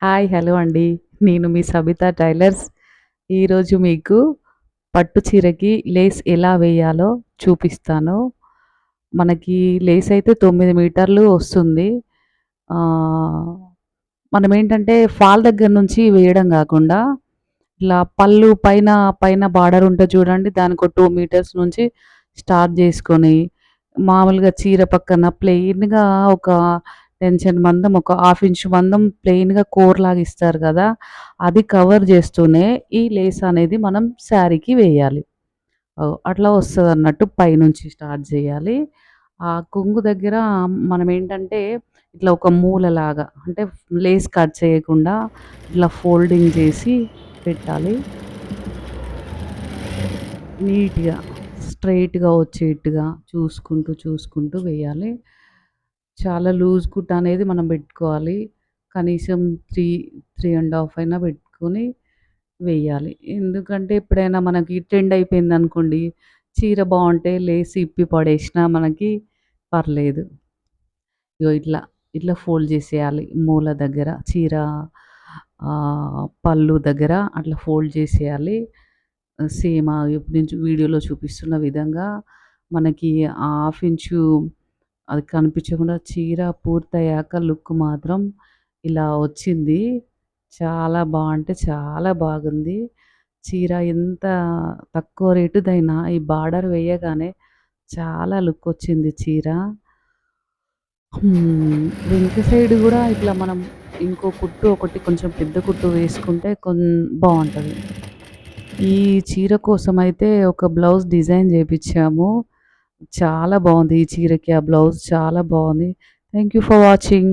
Hi! Hello అండి. నేను మీ Sabitha tailors. ఈరోజు మీకు పట్టు చీరకి లేస్ ఎలా వేయాలో చూపిస్తాను. మనకి లేస్ అయితే 9 మీటర్లు వస్తుంది. ఆహ్, మనమేంటంటే ఫాల్ దగ్గర నుంచి వేయడం గాకుండా, ఇలా పళ్ళు పైన బార్డర్ ఉంటది చూడండి. దానికో 2 మీటర్స్ నుంచి స్టార్ట్ జేసుకొని, మామూలుగా చీర పక్కన ప్లెయిన్‌గా ఒక టెన్షన్ మందం, ఒక హాఫ్ ఇంచ్ మందం ప్లెయిన్‌గా కోర్‌లాగా ఇస్తారు గదా! అది కవర్ జేస్తూనే ఈ లేస్ అనేది మనం శారీకి వేయాలి. అట్లా వస్తదన్నట్టు పైనుంచి స్టార్ట్ జేయాలి. ఆ కొంగు దగ్గర మనమేంటంటే ఇట్లా ఒక మూలలాగా అంటే లేస్ కట్ చేయకుండా ఇట్లా ఫోల్డింగ్ జేసి పెట్టాలి. నీట్‌గా, స్ట్రెయిట్‌గా వచ్చేట్టుగా చూసుకుంటూ వేయాలి. చాలా లూజ్ కుట్ట అనేది మనం పెట్టుకోవాలి. కనీసం 3 ½ అయినా పెట్టుకొని వెయ్యాలి. ఎందుకంటే ఎప్పుడైనా మనకి ట్రెండ్ అయిపోయిందనుకోండి, చీర బావుంటే లేస్ ఇప్పి పడేసినా మనకి పర్లేదు. ఇగో ఇట్లా ఫోల్డ్ చేసేయాలి. మూల దగ్గర చీర పళ్ళు దగ్గర అట్లా ఫోల్డ్ చేసేయాలి. సేమ్ ఇప్పుడు నేను వీడియోలో చూపిస్తున్న విధంగా మనకి హాఫ్ ఇంచు అది కనిపించకుండా చీర పూర్తయ్యాక లుక్ మాత్రం ఇలా వచ్చింది. చాలా అంటే చాలా బాగుంది. చీర ఎంత తక్కువ రేటుదైనా ఈ బార్డర్ వేయగానే చాలా లుక్ వచ్చింది చీర. వెనుక సైడ్ గూడా ఇట్లా మనం ఇంకో కుట్టు ఒకటి కొంచెం పెద్ద కుట్టు వేసుకుంటే బావుంటది. ఈ చీర కోసమయితే ఒక బ్లౌజ్ డిజైన్ జేపిచ్చాము. చాలా బావుంది. ఈ చీరకి ఆ బ్లౌజ్ చాలా బావుంది. Thank you for watching.